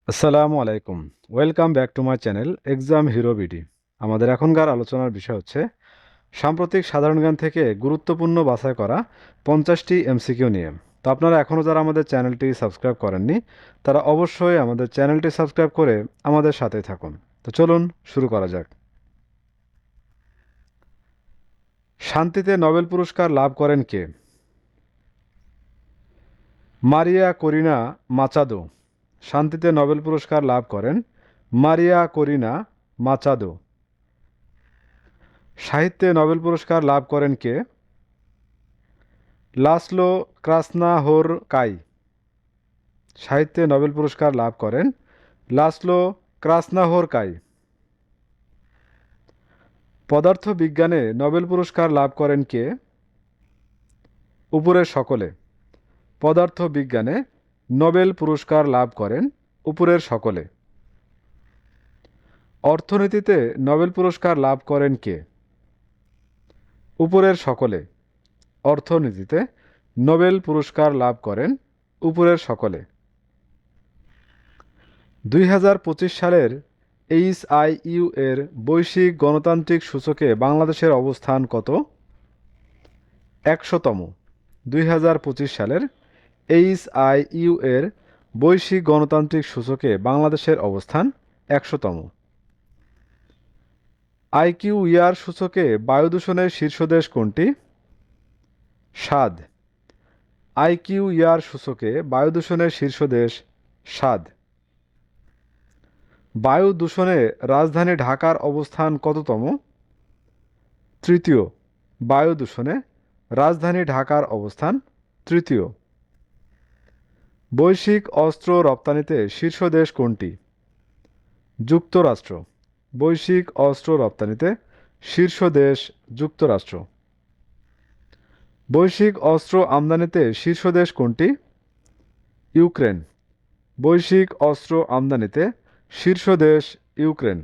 আসসালামু আলাইকুম। Welcome back to my channel exam hero BD. আমাদের এখনকার আলোচনার বিষয় হচ্ছে সাম্প্রতিক সাধারণ জ্ঞান থেকে গুরুত্বপূর্ণ বাছাই করা 50টি এমসিকিউ নিয়ে। তো আপনারা এখনও যারা আমাদের চ্যানেলটি সাবস্ক্রাইব করেননি তারা অবশ্যই আমাদের চ্যানেলটি সাবস্ক্রাইব করে আমাদের সাথেই থাকুন। তো চলুন শুরু করা যাক। শান্তিতে নোবেল পুরস্কার লাভ করেন কে? মারিয়া করিনা মাচাদো শান্তিতে নোবেল পুরস্কার লাভ করেন মারিয়া করিনা মাচাদো। সাহিত্যে নোবেল পুরস্কার লাভ করেন কে? লাসলো ক্রাসনাহোরকাই সাহিত্যে নোবেল পুরস্কার লাভ করেন লাসলো ক্রাসনাহোরকাই। পদার্থবিজ্ঞানে নোবেল পুরস্কার লাভ করেন কে? উপরের সকলে। পদার্থবিজ্ঞানে নোবেল পুরস্কার লাভ করেন উপরের সকলে। অর্থনীতিতে নোবেল পুরস্কার লাভ করেন কে? উপরের সকলে। অর্থনীতিতে নোবেল পুরস্কার লাভ করেন উপরের সকলে। 2025 সালের এইচআইইউ এর বৈশ্বিক গণতান্ত্রিক সূচকে বাংলাদেশের অবস্থান কত? 100তম। 2025 সালের এইচআইইউ এর বৈশ্বিক গণতান্ত্রিক সূচকে বাংলাদেশের অবস্থান 100তম। আইকিউইআর সূচকে বায়ু দূষণের শীর্ষ দেশ কোনটি? সাদ। আইকিউইআর সূচকে বায়ু দূষণের শীর্ষ দেশ সাদ। বায়ু দূষণে রাজধানী ঢাকার অবস্থান কততম? তৃতীয়। বায়ু দূষণে রাজধানী ঢাকার অবস্থান তৃতীয়। বৈশ্বিক অস্ত্র রপ্তানিতে শীর্ষ দেশ কোনটি? যুক্তরাষ্ট্র। বৈশ্বিক অস্ত্র রপ্তানিতে শীর্ষ দেশ যুক্তরাষ্ট্র। বৈশ্বিক অস্ত্র আমদানিতে শীর্ষ দেশ কোনটি? ইউক্রেন। বৈশ্বিক অস্ত্র আমদানিতে শীর্ষ দেশ ইউক্রেন।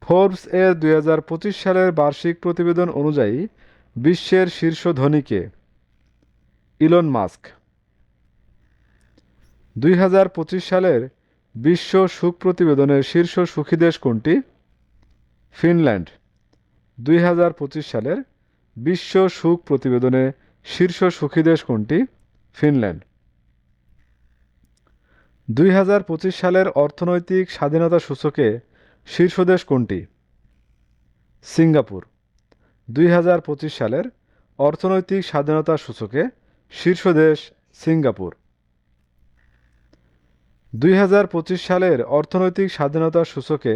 ফোর্বস এর 2025 সালের বার্ষিক প্রতিবেদন অনুযায়ী বিশ্বের শীর্ষ ধনী কে? Elon Musk. 2025 সালের বিশ্ব সুখ প্রতিবেদনের শীর্ষ সুখী দেশ কোনটি? ফিনল্যান্ড। 2025 সালের বিশ্ব সুখ প্রতিবেদনে শীর্ষ সুখী দেশ কোনটি? ফিনল্যান্ড। 2025 সালের অর্থনৈতিক স্বাধীনতা সূচকে শীর্ষ দেশ কোনটি? সিঙ্গাপুর। 2025 সালের অর্থনৈতিক স্বাধীনতা সূচকে শীর্ষ দেশ সিঙ্গাপুর। 2025 সালের অর্থনৈতিক স্বাধীনতা সূচকে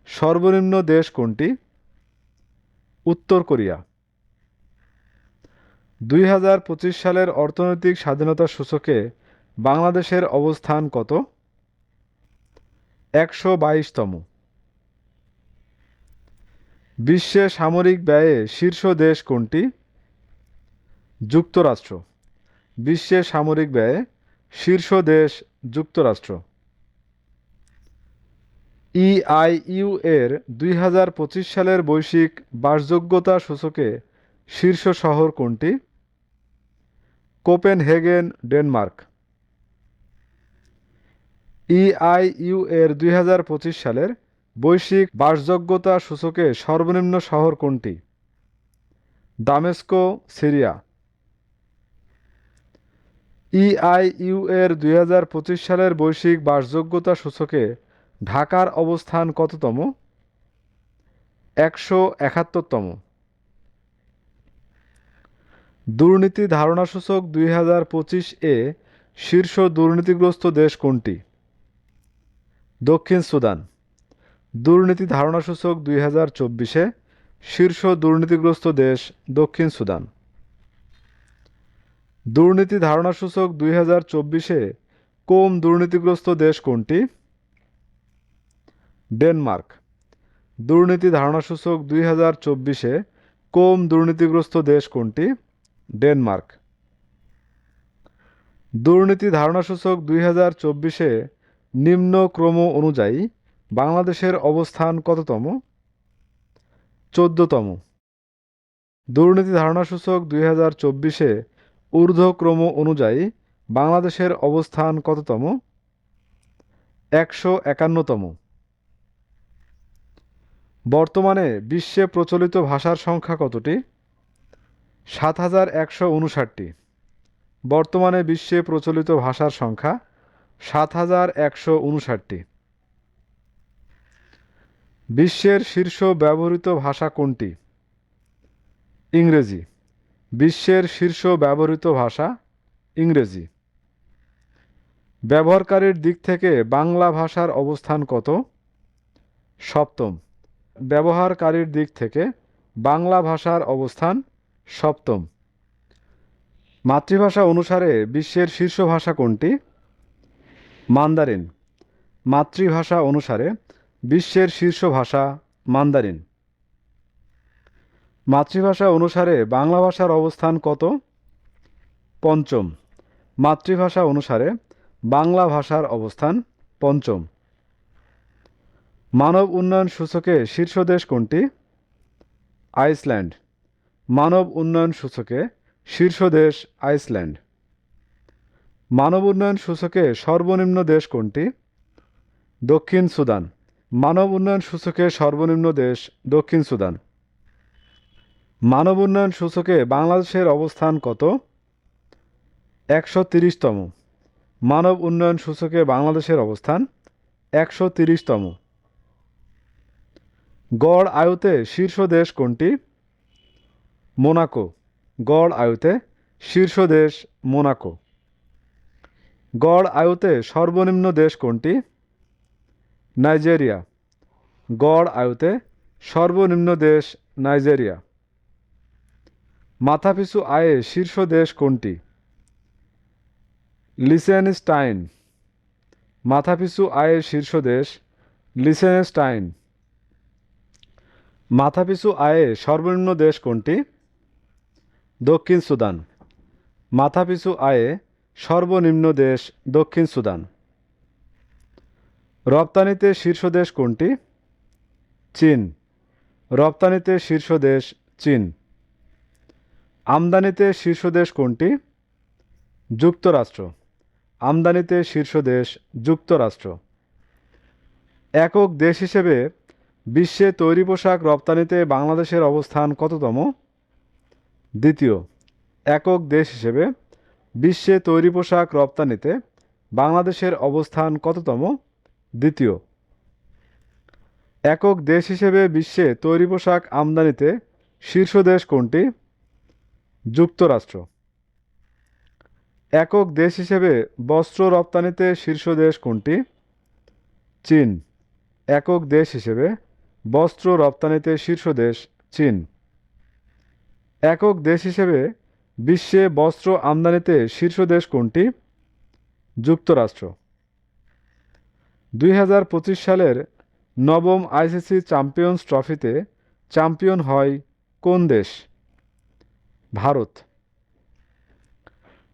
সর্বনিম্ন দেশ কোনটি? উত্তর কোরিয়া। 2025 সালের অর্থনৈতিক স্বাধীনতা সূচকে বাংলাদেশের অবস্থান কত? 122তম। বিশ্বে সামরিক ব্যয়ে শীর্ষ দেশ কোনটি? যুক্তরাষ্ট্র। বিশ্বে সামরিক ব্যয়ে শীর্ষ দেশ যুক্তরাষ্ট্র। ইআইইউ এর 2025 সালের বৈশ্বিক বাসযোগ্যতা সূচকে শীর্ষ শহর কোনটি? Copenhagen, Denmark. ইআইইউ এর 2025 সালের বৈশ্বিক বাসযোগ্যতা সূচকে সর্বনিম্ন শহর কোনটি? দামেস্কো, সিরিয়া। ইআইইউ এর 2025 সালের বৈশ্বিক বাসযোগ্যতা সূচকে ঢাকার অবস্থান কততম? 171তম। দুর্নীতি ধারণা সূচক 2025 এ শীর্ষ দুর্নীতিগ্রস্ত দেশ কোনটি? দক্ষিণ সুদান। দুর্নীতি ধারণা সূচক 2024-এ শীর্ষ দুর্নীতিগ্রস্ত দেশ দক্ষিণ সুদান। দুর্নীতি ধারণা সূচক 2024-এ কম দুর্নীতিগ্রস্ত দেশ কোনটি? ডেনমার্ক। দুর্নীতি ধারণা সূচক 2024-এ কম দুর্নীতিগ্রস্ত দেশ কোনটি? ডেনমার্ক। দুর্নীতি ধারণা সূচক 2024-এ নিম্ন ক্রম অনুযায়ী বাংলাদেশের অবস্থান কততম? 14তম। দুর্নীতি ধারণা সূচক 2024-এ ঊর্ধ্বক্রম অনুযায়ী বাংলাদেশের অবস্থান কততম? 151তম। বর্তমানে বিশ্বে প্রচলিত ভাষার সংখ্যা কতটি? 7159টি। বর্তমানে বিশ্বে প্রচলিত ভাষার সংখ্যা 7159টি। বিশ্বের শীর্ষ ব্যবহৃত ভাষা কোনটি? ইংরেজি। বিশ্বের শীর্ষ ব্যবহৃত ভাষা ইংরেজি। ব্যবহারকারীর দিক থেকে বাংলা ভাষার অবস্থান কত? সপ্তম। ব্যবহারকারীর দিক থেকে বাংলা ভাষার অবস্থান সপ্তম। মাতৃভাষা অনুসারে বিশ্বের শীর্ষ ভাষা কোনটি? মান্দারিন। মাতৃভাষা অনুসারে বিশ্বের শীর্ষ ভাষা মান্দারিন। মাতৃভাষা অনুসারে বাংলা ভাষার অবস্থান কত? পঞ্চম। মাতৃভাষা অনুসারে বাংলা ভাষার অবস্থান পঞ্চম। মানব উন্নয়ন সূচকে শীর্ষ দেশ কোনটি? আইসল্যান্ড। মানব উন্নয়ন সূচকে শীর্ষ দেশ আইসল্যান্ড। মানব উন্নয়ন সূচকে সর্বনিম্ন দেশ কোনটি? দক্ষিণ সুদান। মানব উন্নয়ন সূচকে সর্বনিম্ন দেশ দক্ষিণ সুদান। মানব উন্নয়ন সূচকে বাংলাদেশের অবস্থান কত? 130তম। মানব উন্নয়ন সূচকে বাংলাদেশের অবস্থান 130তম। গড় আয়ুতে শীর্ষ দেশ কোনটি? মোনাকো। গড় আয়ুতে শীর্ষ দেশ মোনাকো। গড় আয়ুতে সর্বনিম্ন দেশ কোনটি? নাইজেরিয়া। গড় আয়ুতে সর্বনিম্ন দেশ নাইজেরিয়া। মাথাপিছু আয়ে শীর্ষ দেশ কোনটি? লিচেনস্টাইন। মাথাপিছু আয়ে শীর্ষ দেশ লিচেনস্টাইন। মাথাপিছু আয়ে সর্বনিম্ন দেশ কোনটি? দক্ষিণ সুদান। মাথাপিছু আয়ে সর্বনিম্ন দেশ দক্ষিণ সুদান। রপ্তানিতে শীর্ষ দেশ কোনটি? চীন। রপ্তানিতে শীর্ষ দেশ চীন। আমদানিতে শীর্ষ দেশ কোনটি? যুক্তরাষ্ট্র। আমদানিতে শীর্ষ দেশ যুক্তরাষ্ট্র। একক দেশ হিসেবে বিশ্বে তৈরি পোশাক রপ্তানিতে বাংলাদেশের অবস্থান কততম? দ্বিতীয়। একক দেশ হিসেবে বিশ্বে তৈরি পোশাক রপ্তানিতে বাংলাদেশের অবস্থান কততম? দ্বিতীয়। একক দেশ হিসেবে বিশ্বে তৈরি পোশাক আমদানিতে শীর্ষ দেশ কোনটি? যুক্তরাষ্ট্র। একক দেশ হিসেবে বস্ত্র রপ্তানিতে শীর্ষ দেশ কোনটি? চীন। একক দেশ হিসেবে বস্ত্র রপ্তানিতে শীর্ষ দেশ চীন। একক দেশ হিসেবে বিশ্বে বস্ত্র আমদানিতে শীর্ষ দেশ কোনটি? যুক্তরাষ্ট্র। 2025 সালের নবম আইসিসি চ্যাম্পিয়ন্স ট্রফিতে চ্যাম্পিয়ন হয় কোন দেশ? ভারত।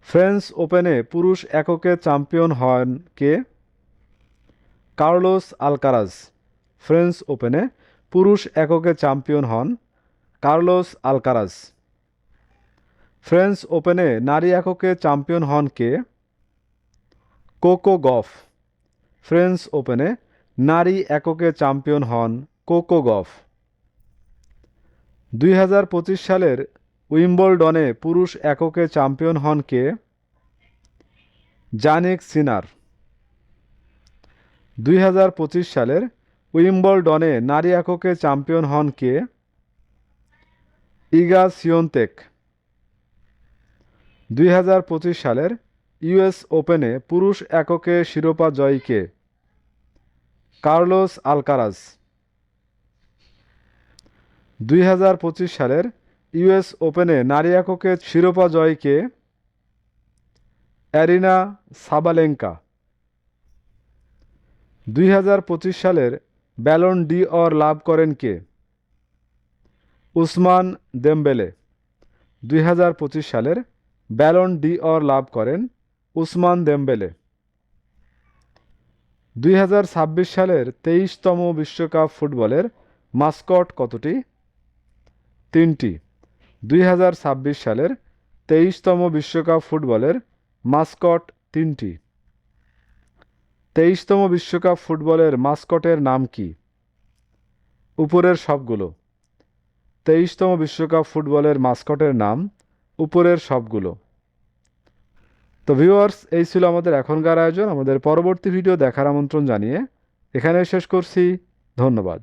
ফ্রেঞ্চ ওপেনে পুরুষ এককে চ্যাম্পিয়ন হন কে? Carlos Alcaraz. ফ্রেঞ্চ ওপেনে পুরুষ এককে চ্যাম্পিয়ন হন কার্লোস আলকারাজ। ফ্রেঞ্চ ওপেনে নারী এককে চ্যাম্পিয়ন হন কে? কোকো গফ। ফ্রেঞ্চ ওপেনে নারী এককে চ্যাম্পিয়ন হন কোকো গফ। 2025 সালের উইম্বলডনে পুরুষ এককে চ্যাম্পিয়ন হন কে? জানিক সিনার। 2025 সালের উইম্বলডনে নারী এককে চ্যাম্পিয়ন হন কে? ইগা সিওনতেক। 2025 সালের ইউএস ওপেনে পুরুষ এককে শিরোপা জয়ী কে? Carlos Alcaraz. 2025 সালের ইউএস ওপেনে নারী এককে শিরোপা জয়ী কে? Arena Sabalenka. 2025 সালের ব্যালন ডি অর লাভ করেন কে? উসমান দেমবেলে। 2025 সালের ব্যালন ডি অর লাভ করেন উসমান দেমবেলে। 2026 সালের 23তম বিশ্বকাপ ফুটবলের মাস্কট কতটি? 3টি। 2026 সালের 23তম বিশ্বকাপ ফুটবলের মাস্কট 3টি। 23তম বিশ্বকাপ ফুটবলের মাস্কটের নাম কি? উপরের সবগুলো। 23তম বিশ্বকাপ ফুটবলের মাস্কটের নাম উপরের সবগুলো। তো ভিউয়ার্স, এই ছিল আমাদের এখনকার আয়োজন। আমাদের পরবর্তী ভিডিও দেখার আমন্ত্রণ জানিয়ে এখানে শেষ করছি। ধন্যবাদ।